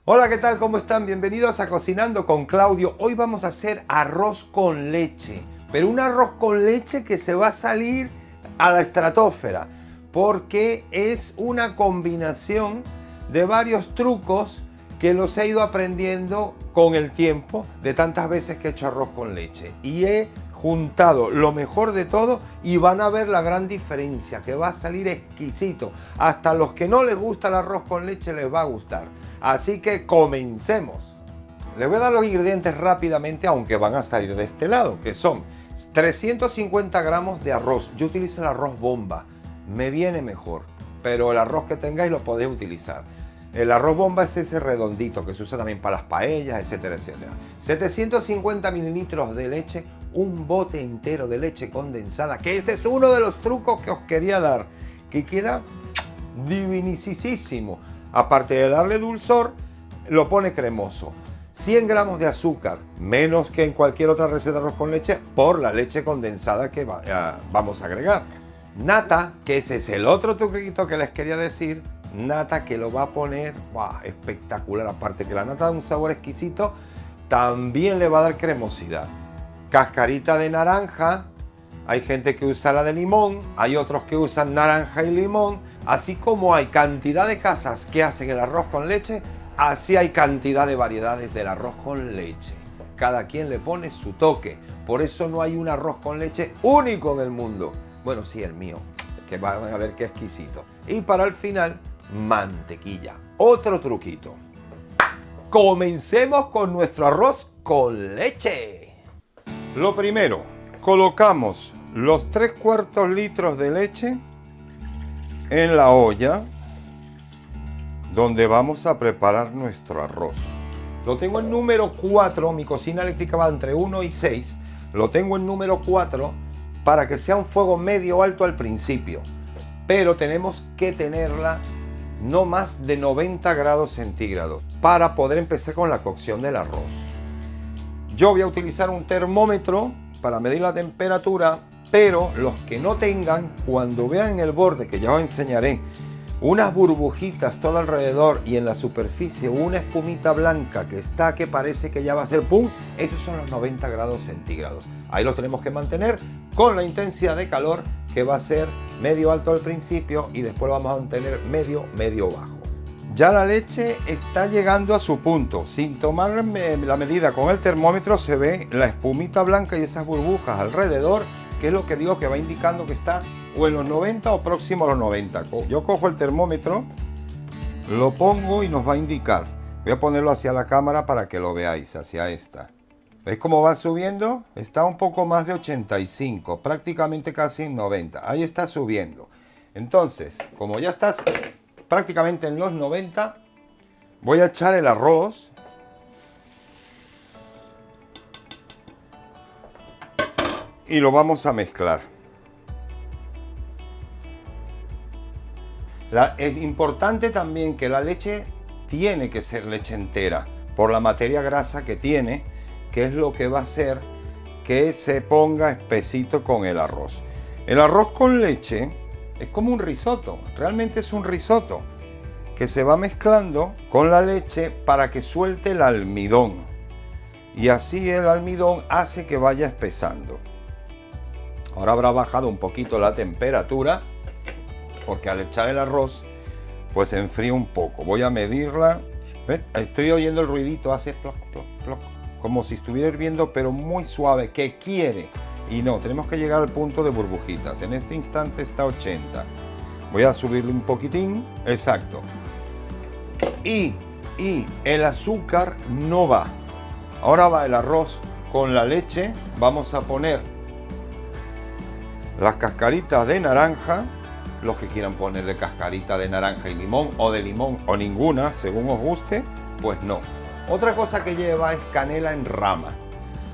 Hola, ¿qué tal? ¿Cómo están? Bienvenidos a Cocinando con Claudio. Hoy vamos a hacer arroz con leche, pero un arroz con leche que se va a salir a la estratosfera, porque es una combinación de varios trucos que los he ido aprendiendo con el tiempo de tantas veces que he hecho arroz con leche. Y he juntado lo mejor de todo y van a ver la gran diferencia, que va a salir exquisito. Hasta los que no les gusta el arroz con leche les va a gustar. Así que comencemos. Les voy a dar los ingredientes rápidamente, aunque van a salir de este lado, que son 350 gramos de arroz. Yo utilizo el arroz bomba, me viene mejor, pero el arroz que tengáis lo podéis utilizar. El arroz bomba es ese redondito que se usa también para las paellas, etcétera, etcétera. 750 mililitros de leche, un bote entero de leche condensada, que ese es uno de los trucos que os quería dar, que queda divinisísimo. Aparte de darle dulzor, lo pone cremoso. 100 gramos de azúcar, menos que en cualquier otra receta de arroz con leche, por la leche condensada que vamos a agregar. Nata, que ese es el otro truquito que les quería decir. Nata que lo va a poner espectacular. Aparte que la nata da un sabor exquisito, también le va a dar cremosidad. Cascarita de naranja. Hay gente que usa la de limón, hay otros que usan naranja y limón. Así como hay cantidad de casas que hacen el arroz con leche, así hay cantidad de variedades del arroz con leche. Cada quien le pone su toque. Por eso no hay un arroz con leche único en el mundo. Bueno, sí, el mío, que van a ver qué exquisito. Y para el final, mantequilla. Otro truquito. Comencemos con nuestro arroz con leche. Lo primero, colocamos los 3/4 litros de leche en la olla donde vamos a preparar nuestro arroz. Lo tengo en número 4, mi cocina eléctrica va entre 1 y 6. Lo tengo en número 4 para que sea un fuego medio alto al principio. Pero tenemos que tenerla no más de 90 grados centígrados para poder empezar con la cocción del arroz. Yo voy a utilizar un termómetro para medir la temperatura, pero los que no tengan, cuando vean en el borde, que ya os enseñaré, unas burbujitas todo alrededor y en la superficie una espumita blanca que parece que ya va a ser pum, esos son los 90 grados centígrados. Ahí los tenemos que mantener con la intensidad de calor que va a ser medio alto al principio y después lo vamos a mantener medio bajo. Ya la leche está llegando a su punto. Sin tomar la medida con el termómetro se ve la espumita blanca y esas burbujas alrededor, que es lo que digo que va indicando que está o en los 90 o próximo a los 90. Yo cojo el termómetro, lo pongo y nos va a indicar. Voy a ponerlo hacia la cámara para que lo veáis, hacia esta. ¿Veis cómo va subiendo? Está un poco más de 85, prácticamente casi en 90. Ahí está subiendo. Entonces, como ya estás prácticamente en los 90, voy a echar el arroz. Y lo vamos a mezclar. Es importante también que la leche tiene que ser leche entera, por la materia grasa que tiene, que es lo que va a hacer que se ponga espesito con el arroz. El arroz con leche es como un risotto, realmente es un risotto, que se va mezclando con la leche para que suelte el almidón. Y así el almidón hace que vaya espesando. Ahora habrá bajado un poquito la temperatura, porque al echar el arroz, pues se enfría un poco. Voy a medirla. ¿Ves? Estoy oyendo el ruidito, hace ploc, ploc, ploc, como si estuviera hirviendo, pero muy suave, que quiere. Y no, tenemos que llegar al punto de burbujitas. En este instante está 80. Voy a subirle un poquitín, exacto. Y el azúcar no va. Ahora va el arroz con la leche. Vamos a poner las cascaritas de naranja, los que quieran ponerle cascarita de naranja y limón, o de limón o ninguna, según os guste, pues no. Otra cosa que lleva es canela en rama.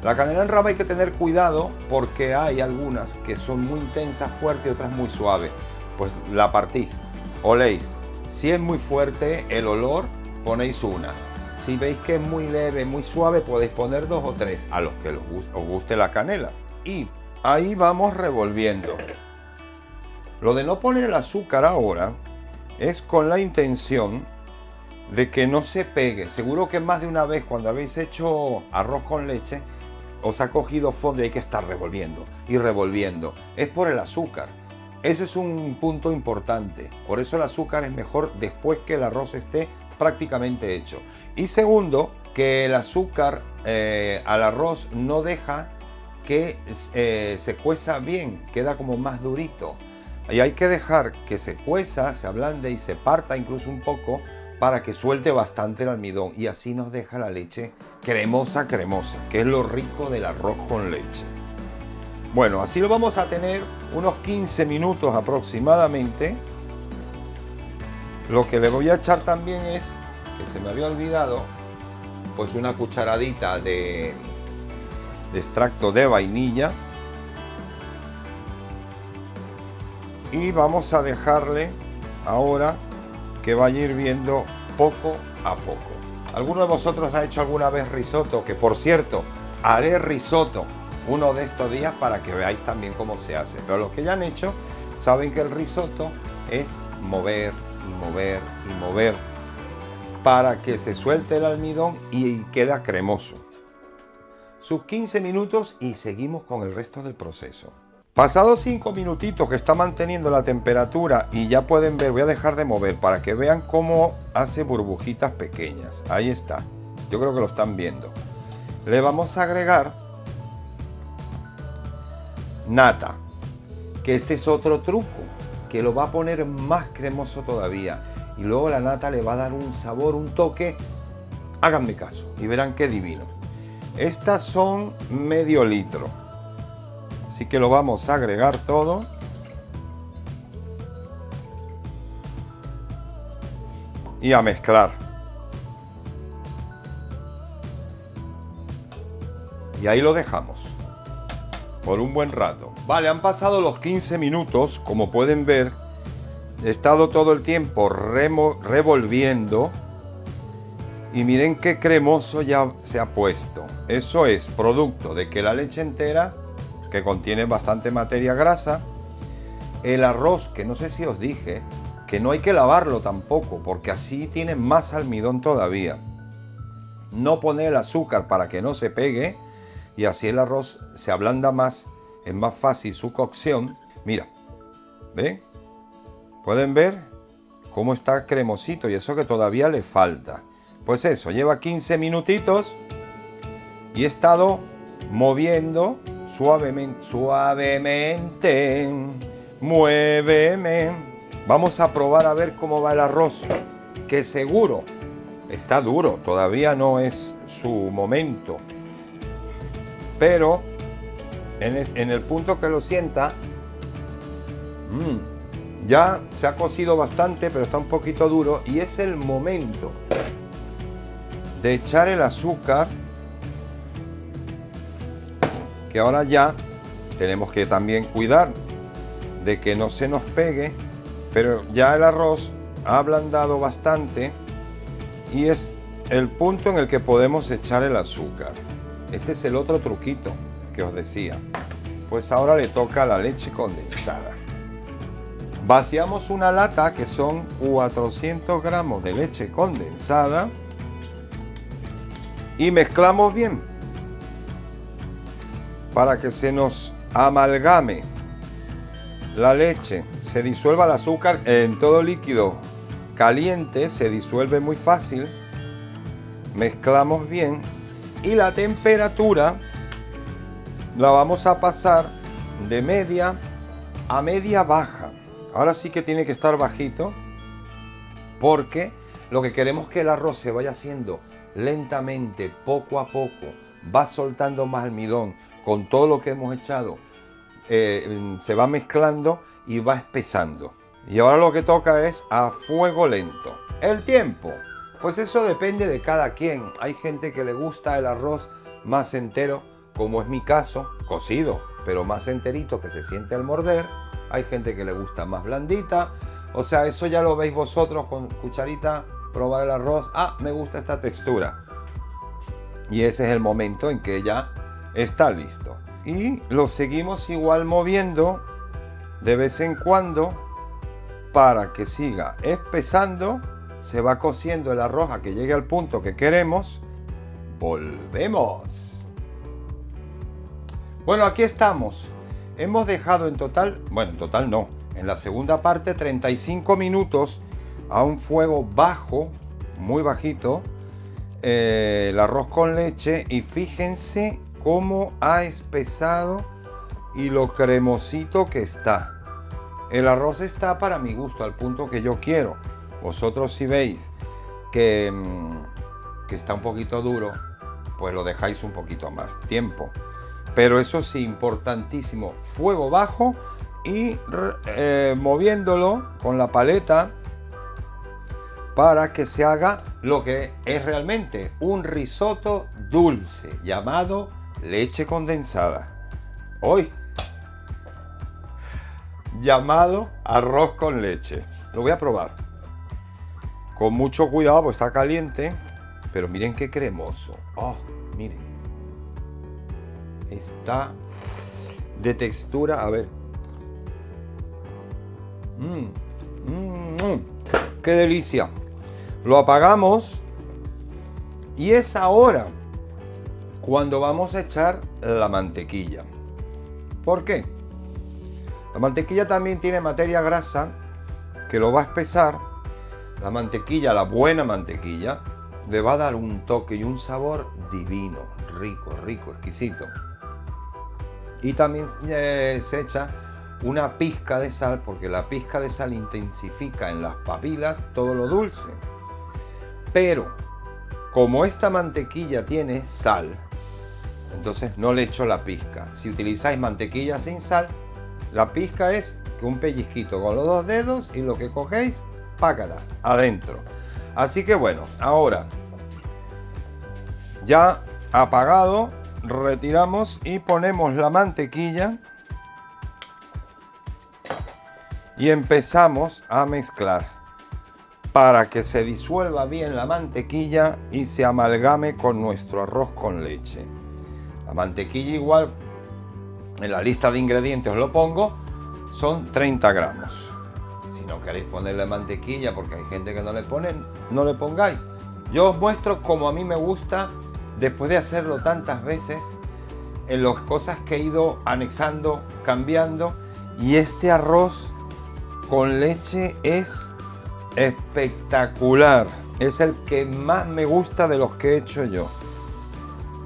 La canela en rama hay que tener cuidado porque hay algunas que son muy intensas, fuertes y otras muy suaves. Pues la partís, oléis. Si es muy fuerte el olor, ponéis una. Si veis que es muy leve, muy suave, podéis poner 2 o 3 a los que os guste la canela. Y ahí vamos revolviendo. Lo de no poner el azúcar ahora es con la intención de que no se pegue. Seguro que más de una vez cuando habéis hecho arroz con leche os ha cogido fondo y hay que estar revolviendo y revolviendo. Es por el azúcar. Ese es un punto importante. Por eso el azúcar es mejor después que el arroz esté prácticamente hecho. Y segundo, que el azúcar al arroz no deja que se cueza bien, queda como más durito. Y hay que dejar que se cueza, se ablande y se parta incluso un poco para que suelte bastante el almidón y así nos deja la leche cremosa, cremosa, que es lo rico del arroz con leche. Bueno, así lo vamos a tener unos 15 minutos aproximadamente. Lo que le voy a echar también es, que se me había olvidado, pues una cucharadita de extracto de vainilla. Y vamos a dejarle ahora que vaya hirviendo poco a poco. ¿Alguno de vosotros ha hecho alguna vez risotto? Que por cierto, haré risotto uno de estos días para que veáis también cómo se hace. Pero los que ya han hecho saben que el risotto es mover y mover y mover para que se suelte el almidón y queda cremoso. Sus 15 minutos y seguimos con el resto del proceso. Pasados 5 minutitos que está manteniendo la temperatura y ya pueden ver, voy a dejar de mover para que vean cómo hace burbujitas pequeñas. Ahí está, yo creo que lo están viendo. Le vamos a agregar nata, que este es otro truco que lo va a poner más cremoso todavía. Y luego la nata le va a dar un sabor, un toque. Háganme caso y verán qué divino. Estas son medio litro. Así que lo vamos a agregar todo. Y a mezclar. Y ahí lo dejamos. Por un buen rato. Vale, han pasado los 15 minutos. Como pueden ver, he estado todo el tiempo revolviendo. Y miren qué cremoso ya se ha puesto. Eso es producto de que la leche entera, que contiene bastante materia grasa, el arroz, que no sé si os dije, que no hay que lavarlo tampoco, porque así tiene más almidón todavía. No poner el azúcar para que no se pegue, y así el arroz se ablanda más, es más fácil su cocción. Mira, ¿ven? ¿Pueden ver cómo está cremosito? Y eso que todavía le falta. Pues eso, lleva 15 minutitos y he estado moviendo suavemente, suavemente, muéveme. Vamos a probar a ver cómo va el arroz, que seguro está duro, todavía no es su momento. Pero en el punto que lo sienta, ya se ha cocido bastante, pero está un poquito duro y es el momento de echar el azúcar, que ahora ya tenemos que también cuidar de que no se nos pegue, pero ya el arroz ha ablandado bastante y es el punto en el que podemos echar el azúcar. Este es el otro truquito que os decía. Pues ahora le toca la leche condensada. Vaciamos una lata que son 400 gramos de leche condensada y mezclamos bien para que se nos amalgame la leche, se disuelva el azúcar en todo líquido caliente, se disuelve muy fácil. Mezclamos bien y la temperatura la vamos a pasar de media a media baja. Ahora sí que tiene que estar bajito, porque lo que queremos es que el arroz se vaya haciendo lentamente, poco a poco, va soltando más almidón con todo lo que hemos echado, se va mezclando y va espesando. Y ahora lo que toca es a fuego lento. El tiempo, pues eso depende de cada quien. Hay gente que le gusta el arroz más entero, como es mi caso, cocido, pero más enterito, que se siente al morder. Hay gente que le gusta más blandita. O sea, eso ya lo veis vosotros con cucharita, probar el arroz. Ah, me gusta esta textura. Y ese es el momento en que ya está listo. Y lo seguimos igual moviendo de vez en cuando para que siga espesando, se va cociendo el arroz a que llegue al punto que queremos, volvemos. Bueno, aquí estamos. Hemos dejado en total, bueno, en total no, en la segunda parte 35 minutos a un fuego bajo, muy bajito, el arroz con leche, y fíjense cómo ha espesado y lo cremosito que está. El arroz está para mi gusto, al punto que yo quiero. Vosotros si veis que está un poquito duro, pues lo dejáis un poquito más tiempo. Pero eso sí, importantísimo, fuego bajo y moviéndolo con la paleta para que se haga lo que es realmente un risotto dulce llamado leche condensada. Hoy llamado arroz con leche. Lo voy a probar. Con mucho cuidado, pues está caliente, pero miren qué cremoso. Oh, miren. Está de textura, a ver. ¡Qué delicia! Lo apagamos y es ahora cuando vamos a echar la mantequilla. ¿Por qué? La mantequilla también tiene materia grasa que lo va a espesar. La mantequilla, la buena mantequilla, le va a dar un toque y un sabor divino, rico, rico, exquisito. Y también se echa una pizca de sal, porque la pizca de sal intensifica en las papilas todo lo dulce. Pero como esta mantequilla tiene sal, entonces no le echo la pizca. Si utilizáis mantequilla sin sal, la pizca es un pellizquito con los dos dedos y lo que cogéis, pácala, adentro. Así que bueno, ahora ya apagado, retiramos y ponemos la mantequilla y empezamos a mezclar para que se disuelva bien la mantequilla y se amalgame con nuestro arroz con leche. La mantequilla, igual en la lista de ingredientes os lo pongo, son 30 gramos. Si no queréis ponerle mantequilla, porque hay gente que no le ponen, no le pongáis. Yo os muestro como a mí me gusta, después de hacerlo tantas veces, en las cosas que he ido anexando, cambiando. Y este arroz con leche es espectacular. Es el que más me gusta de los que he hecho yo.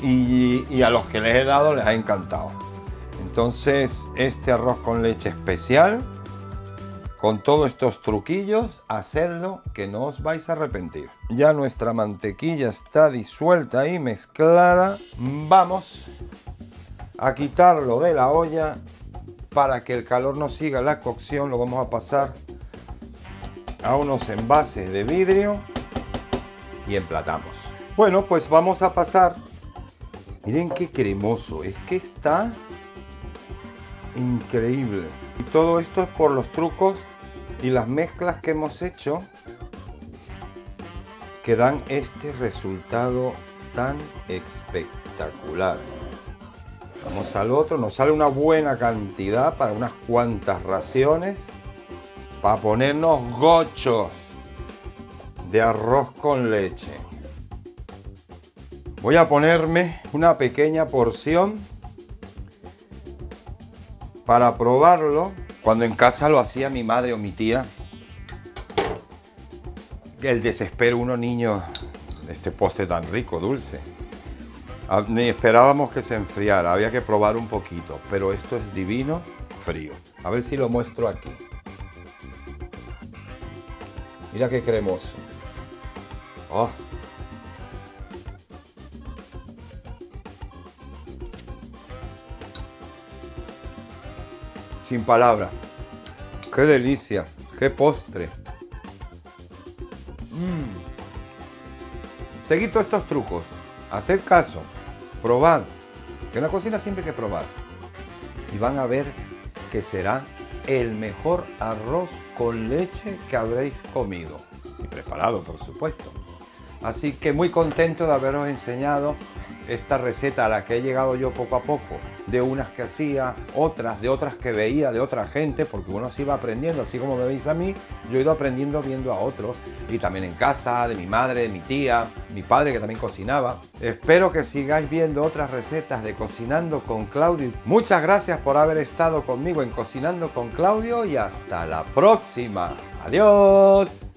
Y a los que les he dado les ha encantado. Entonces, este arroz con leche especial, con todos estos truquillos, hacedlo que no os vais a arrepentir. Ya nuestra mantequilla está disuelta y mezclada. Vamos a quitarlo de la olla para que el calor no siga la cocción. Lo vamos a pasar a unos envases de vidrio y emplatamos. Bueno, pues vamos a pasar. Miren qué cremoso, es que está increíble. Y todo esto es por los trucos y las mezclas que hemos hecho que dan este resultado tan espectacular. Vamos al otro, nos sale una buena cantidad para unas cuantas raciones para ponernos gochos de arroz con leche. Voy a ponerme una pequeña porción para probarlo. Cuando en casa lo hacía mi madre o mi tía, el desespero, unos niños, de este postre tan rico, dulce. Ni esperábamos que se enfriara, había que probar un poquito, pero esto es divino, frío. A ver si lo muestro aquí. Mira qué cremoso. Oh. Sin palabras. Qué delicia, qué postre. Seguid todos estos trucos, haced caso, probad, que en la cocina siempre hay que probar. Y van a ver que será el mejor arroz con leche que habréis comido. Y preparado, por supuesto. Así que muy contento de haberos enseñado esta receta a la que he llegado yo poco a poco, de unas que hacía, de otras que veía de otra gente, porque uno se iba aprendiendo, así como me veis a mí, yo he ido aprendiendo viendo a otros, y también en casa, de mi madre, de mi tía, mi padre que también cocinaba. Espero que sigáis viendo otras recetas de Cocinando con Claudio. Muchas gracias por haber estado conmigo en Cocinando con Claudio y hasta la próxima. ¡Adiós!